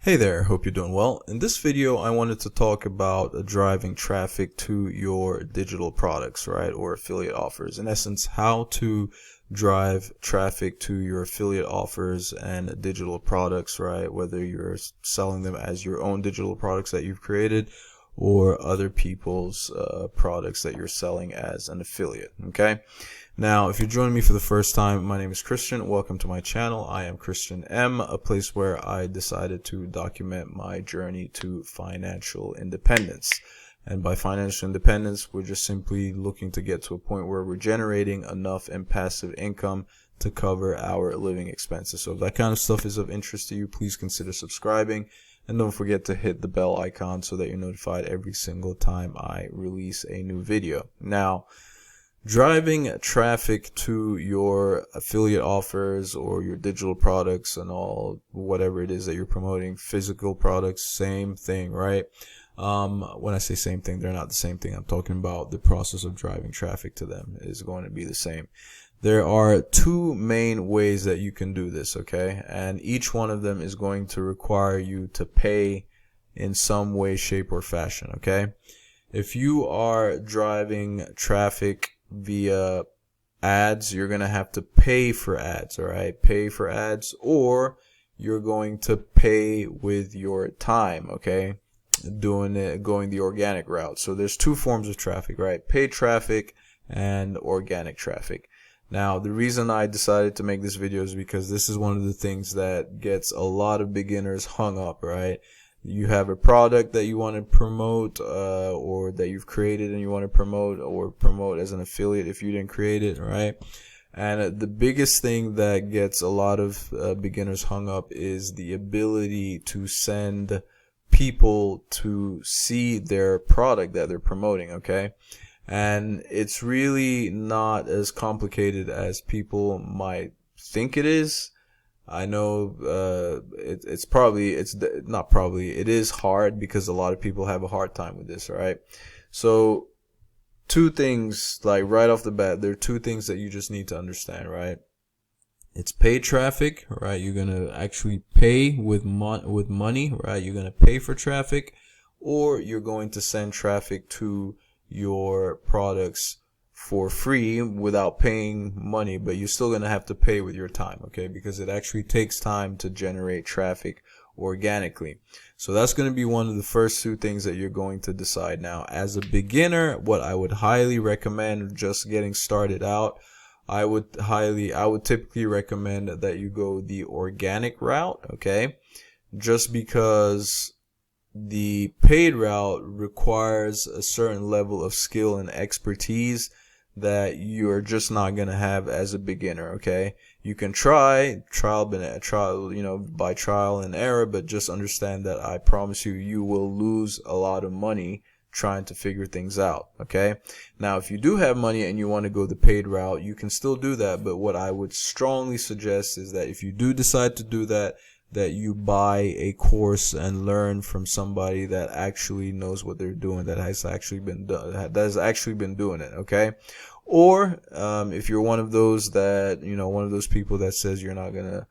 Hey there, hope you're doing well. In this video, I wanted to talk about driving traffic to your digital products, right, or affiliate offers. In essence, how to drive traffic to your affiliate offers and digital products, right, whether you're selling them as your own digital products that you've created or other people's products that you're selling as an affiliate, okay? Now, if you're joining me for the first time, my name is Christian. Welcome to my channel. I am Christian M, a place where I decided to document my journey to financial independence. And by financial independence, we're just simply looking to get to a point where we're generating enough in passive income to cover our living expenses. So if that kind of stuff is of interest to you, please consider subscribing. And don't forget to hit the bell icon so that you're notified every single time I release a new video. Now, driving traffic to your affiliate offers or your digital products and all, whatever it is that you're promoting, physical products, same thing, right? When I say same thing, they're not the same thing. I'm talking about the process of driving traffic to them is going to be the same. There are two main ways that you can do this, okay? And each one of them is going to require you to pay in some way, shape, or fashion, okay? If you are driving traffic via ads, you're going to have to pay for ads, all right? Pay for ads, or you're going to pay with your time, okay? Going the organic route. So there's two forms of traffic, right? Paid traffic and organic traffic. Now, the reason I decided to make this video is because this is one of the things that gets a lot of beginners hung up, right? You have a product that you want to promote or that you've created and you want to promote as an affiliate if you didn't create it, right? And the biggest thing that gets a lot of beginners hung up is the ability to send people to see their product that they're promoting, okay? And it's really not as complicated as people might think it is. I know it is hard because a lot of people have a hard time with this, right? So two things, like right off the bat, there are two things that you just need to understand, right? It's paid traffic, right? You're going to actually pay with money, right? You're going to pay for traffic, or you're going to send traffic to your products for free without paying money, but you're still going to have to pay with your time, okay? Because it actually takes time to generate traffic organically. So that's going to be one of the first two things that you're going to decide. Now, as a beginner, what I would highly recommend, just getting started out, I would typically recommend that you go the organic route, okay? Just because the paid route requires a certain level of skill and expertise that you're just not going to have as a beginner, okay? You can by trial and error, but just understand that I promise you will lose a lot of money trying to figure things out, okay? Now, if you do have money and you want to go the paid route, you can still do that, but what I would strongly suggest is that if you do decide to do that, that you buy a course and learn from somebody that actually knows what they're doing, that has actually been doing it, okay? Or if you're one of those people that says you're not gonna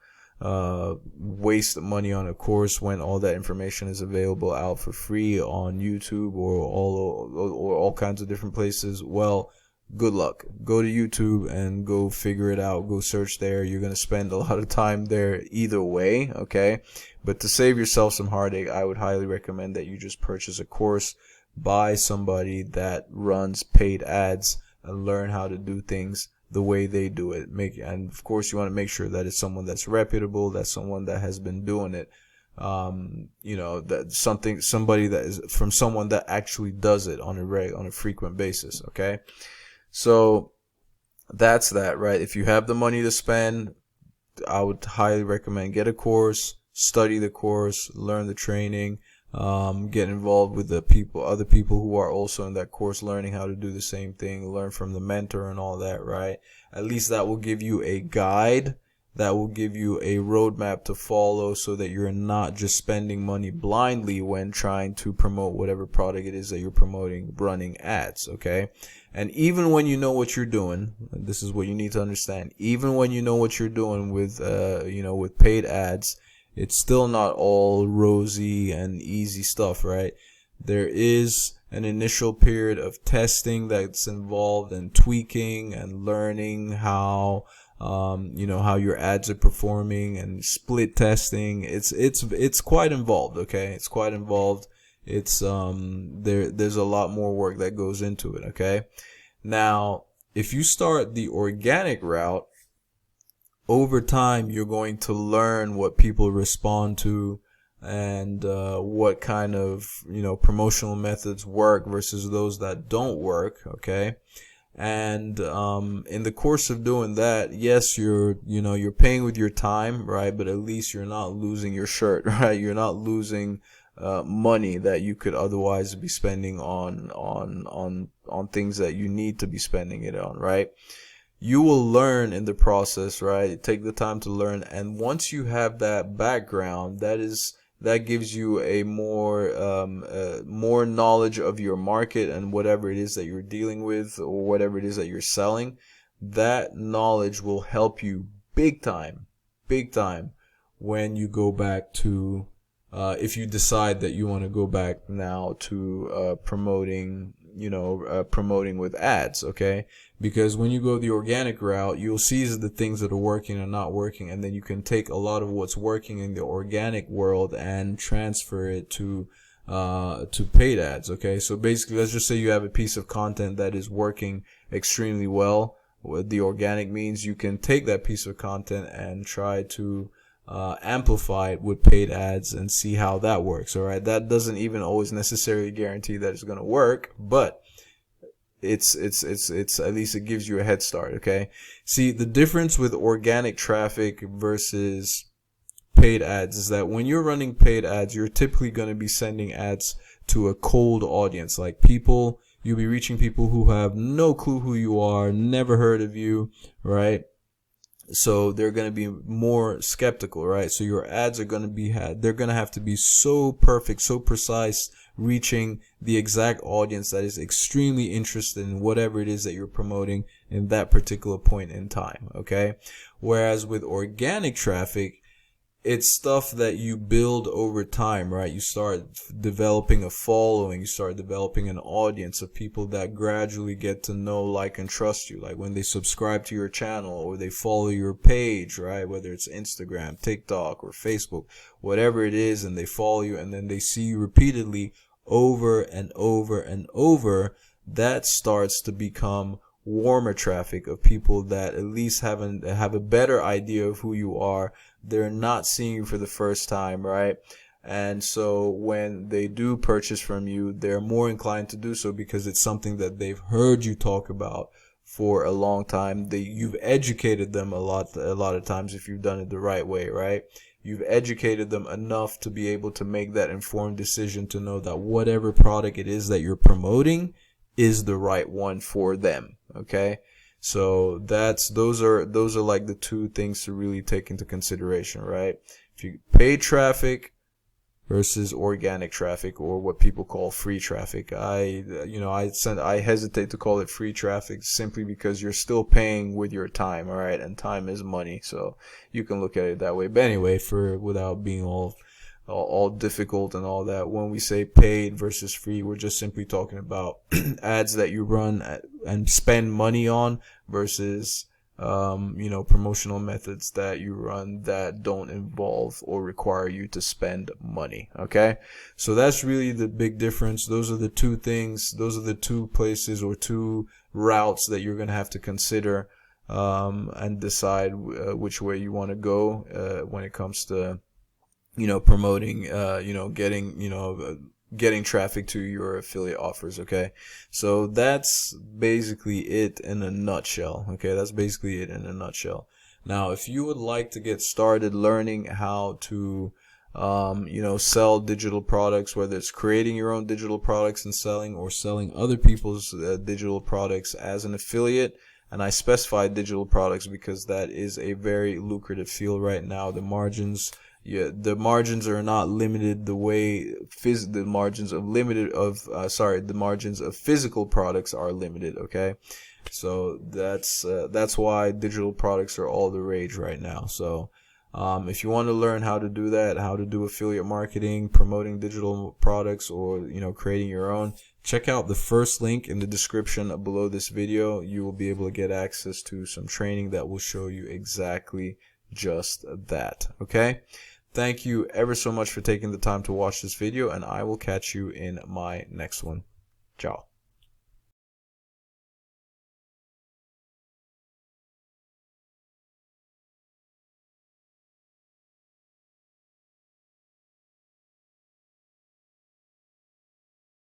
waste money on a course when all that information is available out for free on YouTube or all kinds of different places, well, good luck. Go to YouTube and go figure it out. Go search there. You're going to spend a lot of time there either way, okay? But to save yourself some heartache, I would highly recommend that you just purchase a course by somebody that runs paid ads and learn how to do things the way they do it. And of course, you want to make sure that it's someone that's reputable, that's someone that has been doing it. Somebody that is from someone that actually does it on a frequent basis, okay? So that's that, right? If you have the money to spend, I would highly recommend get a course, study the course, learn the training, get involved with other people who are also in that course learning how to do the same thing, learn from the mentor and all that, right? At least that will give you a guide, that will give you a roadmap to follow so that you're not just spending money blindly when trying to promote whatever product it is that you're promoting, running ads, okay? And even when you know what you're doing, this is what you need to understand, even when you know what you're doing with paid ads, it's still not all rosy and easy stuff, right? There is an initial period of testing that's involved in tweaking and learning how how your ads are performing, and split testing. It's quite involved, okay? It's quite involved. It's there's a lot more work that goes into it, okay? Now, if you start the organic route, over time you're going to learn what people respond to, and what kind of promotional methods work versus those that don't work, okay? And in the course of doing that, yes, you're paying with your time, right? But at least you're not losing your shirt, right? You're not losing money that you could otherwise be spending on things that you need to be spending it on, right? You will learn in the process, right? Take the time to learn, and once you have that background, that gives you a more knowledge of your market and whatever it is that you're dealing with, or whatever it is that you're selling. That knowledge will help you big time when you go back to if you decide that you want to go back now to promoting with ads, okay? Because when you go the organic route, you'll see the things that are working and not working, and then you can take a lot of what's working in the organic world and transfer it to paid ads, okay? So basically, let's just say you have a piece of content that is working extremely well with the organic means. You can take that piece of content and try to amplify it with paid ads and see how that works. All right, that doesn't even always necessarily guarantee that it's going to work, but it's at least it gives you a head start. Okay, see, the difference with organic traffic versus paid ads is that when you're running paid ads, you're typically going to be sending ads to a cold audience, like people. You'll be reaching people who have no clue who you are, never heard of you, right? So they're going to be more skeptical, right? So your ads are going to be they're going to have to be so perfect, so precise, reaching the exact audience that is extremely interested in whatever it is that you're promoting in that particular point in time, okay? Whereas with organic traffic, it's stuff that you build over time, right? You start developing a following, you start developing an audience of people that gradually get to know, like, and trust you. Like when they subscribe to your channel or they follow your page, right? Whether it's Instagram, TikTok, or Facebook, whatever it is, and they follow you, and then they see you repeatedly over and over and over, that starts to become warmer traffic of people that at least have a better idea of who you are. They're not seeing you for the first time, right? And so when they do purchase from you, they're more inclined to do so because it's something that they've heard you talk about for a long time. You've educated them a lot of times if you've done it the right way, right? You've educated them enough to be able to make that informed decision to know that whatever product it is that you're promoting is the right one for them, okay? So those are like the two things to really take into consideration, right? If you pay traffic versus organic traffic, or what people call free traffic. I hesitate to call it free traffic simply because you're still paying with your time, all right? And time is money, so you can look at it that way. But anyway, without being all difficult and all that, when we say paid versus free, we're just simply talking about ads that you run and spend money on versus promotional methods that you run that don't involve or require you to spend money. Okay, so that's really the big difference. Those are the two things, those are the two places or two routes that you're going to have to consider and decide which way you want to go when it comes to promoting, getting traffic to your affiliate offers. Okay, so that's basically it in a nutshell. Okay, that's basically it in a nutshell. Now, if you would like to get started learning how to sell digital products, whether it's creating your own digital products and selling, or selling other people's digital products as an affiliate, and I specify digital products because that is a very lucrative field right now. The margins are not limited the way the margins of physical products are limited. Okay, so that's why digital products are all the rage right now. So If you want to learn how to do that, how to do affiliate marketing, promoting digital products, or creating your own, check out the first link in the description below this video. You will be able to get access to some training that will show you exactly just that. Okay? Thank you ever so much for taking the time to watch this video, and I will catch you in my next one. Ciao.